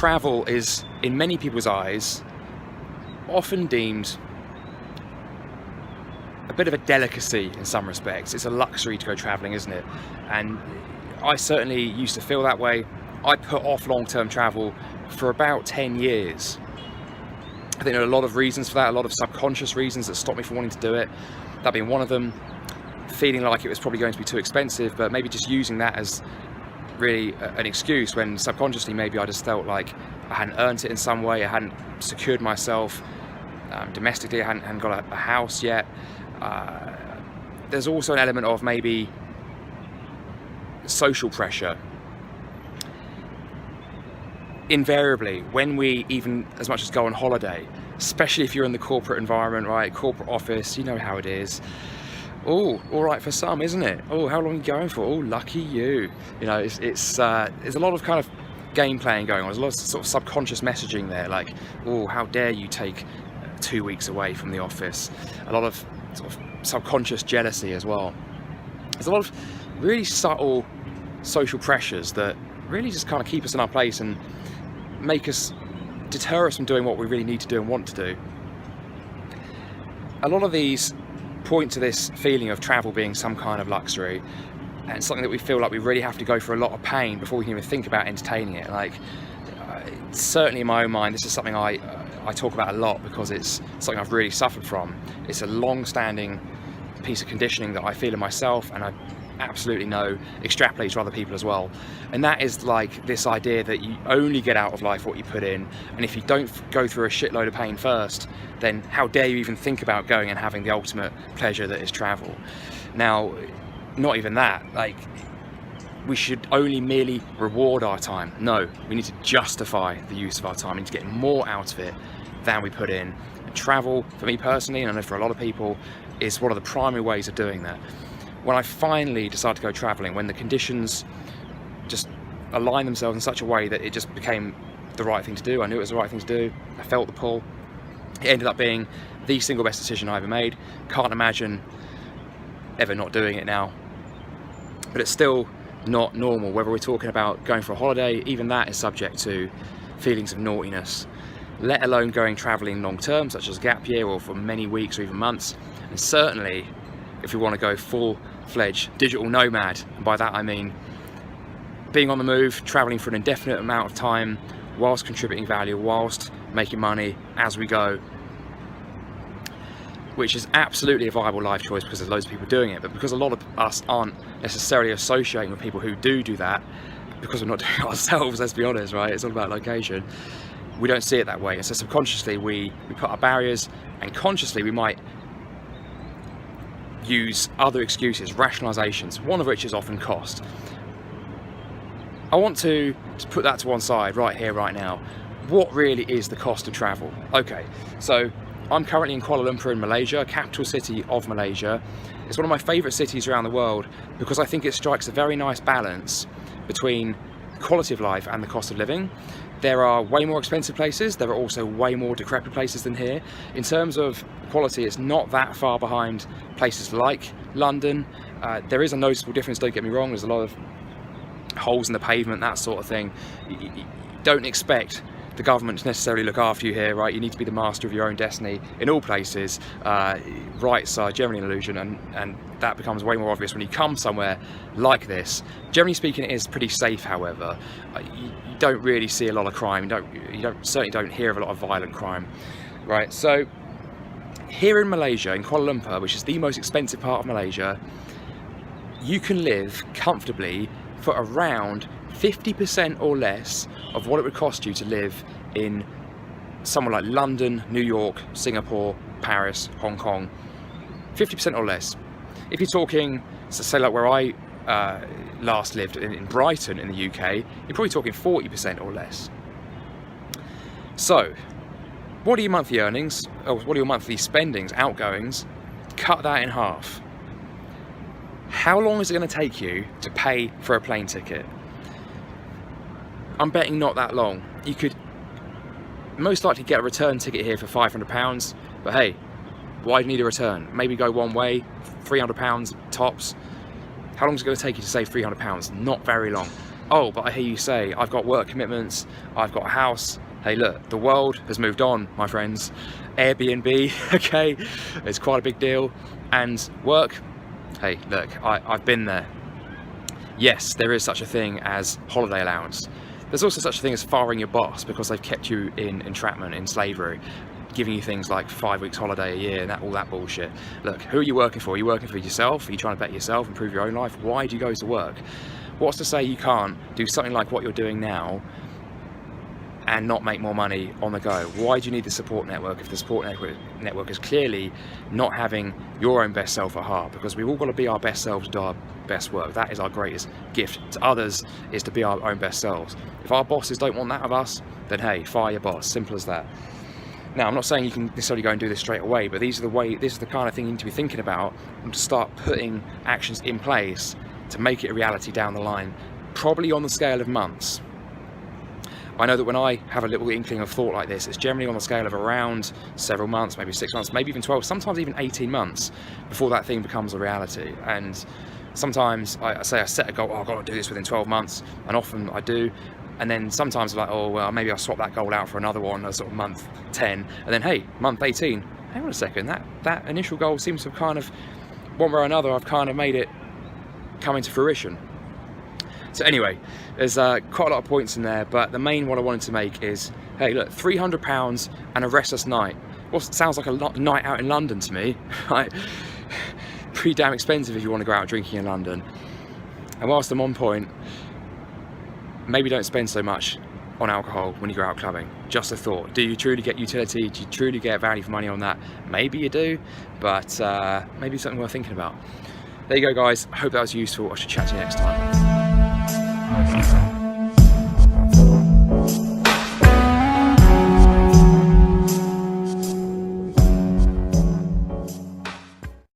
travel is, in many people's eyes, often deemed a bit of a delicacy in some respects. It's a luxury to go traveling, isn't it? And I certainly used to feel that way. I put off long-term travel for about 10 years. I think there are a lot of reasons for that, a lot of subconscious reasons that stopped me from wanting to do it. That being one of them, feeling like it was probably going to be too expensive, but maybe just using that as really an excuse when subconsciously maybe I just felt like I hadn't earned it in some way, I hadn't secured myself domestically, I hadn't got a house yet. There's also an element of maybe social pressure. Invariably, when we even as much as go on holiday, especially if you're in the corporate environment, right, corporate office, you know how it is. Oh, all right for some, isn't it? Oh, how long are you going for? Oh, lucky you. You know, there's a lot of kind of game playing going on. There's a lot of sort of subconscious messaging there, like, oh, how dare you take 2 weeks away from the office. A lot of sort of subconscious jealousy as well. There's a lot of really subtle social pressures that really just kind of keep us in our place and deter us from doing what we really need to do and want to do. A lot of these point to this feeling of travel being some kind of luxury, and something that we feel like we really have to go through a lot of pain before we can even think about entertaining it. Like, certainly in my own mind, this is something I talk about a lot because it's something I've really suffered from. It's a long-standing piece of conditioning that I feel in myself, and I absolutely know extrapolates to other people as well. And that is like this idea that you only get out of life what you put in, and if you don't go through a shitload of pain first, then how dare you even think about going and having the ultimate pleasure that is travel. Now, not even that, like, we should only merely reward our time. No, we need to justify the use of our time. We need to get more out of it than we put in. And travel, for me personally, and I know for a lot of people, is one of the primary ways of doing that. When I finally decided to go traveling, when the conditions just aligned themselves in such a way that it just became the right thing to do, I knew it was the right thing to do, I felt the pull, it ended up being the single best decision I ever made. Can't imagine ever not doing it now. But it's still not normal, whether we're talking about going for a holiday, even that is subject to feelings of naughtiness, let alone going traveling long term, such as a gap year or for many weeks or even months. And certainly if we want to go full-fledged digital nomad, and by that I mean being on the move, traveling for an indefinite amount of time, whilst contributing value, whilst making money as we go, which is absolutely a viable life choice because there's loads of people doing it. But because a lot of us aren't necessarily associating with people who do that, because we're not doing it ourselves, let's be honest, right? It's all about location. We don't see it that way. And so subconsciously we put our barriers, and consciously we might use other excuses, rationalizations, one of which is often cost. I want to just put that to one side right here, right now. What really is the cost of travel? Okay, so I'm currently in Kuala Lumpur in Malaysia, capital city of Malaysia. It's one of my favorite cities around the world because I think it strikes a very nice balance between quality of life and the cost of living. There are way more expensive places, there are also way more decrepit places than here. In terms of quality, it's not that far behind places like London. There is a noticeable difference, don't get me wrong, there's a lot of holes in the pavement, that sort of thing. You don't expect the government to necessarily look after you here, right? You need to be the master of your own destiny in all places. Rights are generally an illusion, and that becomes way more obvious when you come somewhere like this. Generally speaking, it is pretty safe, however. You don't really see a lot of crime. You certainly don't hear of a lot of violent crime, right? So here in Malaysia, in Kuala Lumpur, which is the most expensive part of Malaysia, you can live comfortably for around 50% or less of what it would cost you to live in somewhere like London, New York, Singapore, Paris, Hong Kong. 50% or less. If you're talking, so say like where I last lived in Brighton in the UK, you're probably talking 40% or less. So, what are your monthly earnings, or what are your monthly spendings, outgoings? Cut that in half. How long is it going to take you to pay for a plane ticket? I'm betting not that long. You could most likely get a return ticket here for £500, but hey, why do you need a return? Maybe go one way, £300 tops. How long is it going to take you to save £300? Not very long. Oh, but I hear you say, I've got work commitments, I've got a house. Hey look, the world has moved on, my friends. Airbnb, okay, it's quite a big deal. And work, hey look, I've been there. Yes, there is such a thing as holiday allowance. There's also such a thing as firing your boss because they've kept you in entrapment, in slavery, giving you things like 5 weeks holiday a year and all that bullshit. Look, who are you working for? Are you working for yourself? Are you trying to better yourself, improve your own life? Why do you go to work? What's to say you can't do something like what you're doing now and not make more money on the go? Why do you need the support network if the support network is clearly not having your own best self at heart? Because we've all got to be our best selves, do our best work. That is our greatest gift to others, is to be our own best selves. If our bosses don't want that of us, then hey, fire your boss, simple as that. Now, I'm not saying you can necessarily go and do this straight away, but this is the kind of thing you need to be thinking about and to start putting actions in place to make it a reality down the line, probably on the scale of months. I know that when I have a little inkling of thought like this, it's generally on the scale of around several months, maybe 6 months, maybe even 12, sometimes even 18 months before that thing becomes a reality. And sometimes I set a goal, oh, I've got to do this within 12 months, and often I do. And then sometimes I'm like, oh, well, maybe I'll swap that goal out for another one, a sort of month 10, and then hey, month 18, hang on a second, that initial goal seems to have kind of, one way or another, I've kind of made it come into fruition. So anyway, there's quite a lot of points in there, but the main one I wanted to make is, hey look, £300 and a restless night. Well, sounds like a night out in London to me. Right? Pretty damn expensive if you want to go out drinking in London. And whilst I'm on point, maybe don't spend so much on alcohol when you go out clubbing. Just a thought. Do you truly get utility? Do you truly get value for money on that? Maybe you do, but maybe something worth thinking about. There you go, guys. I hope that was useful. I should chat to you next time.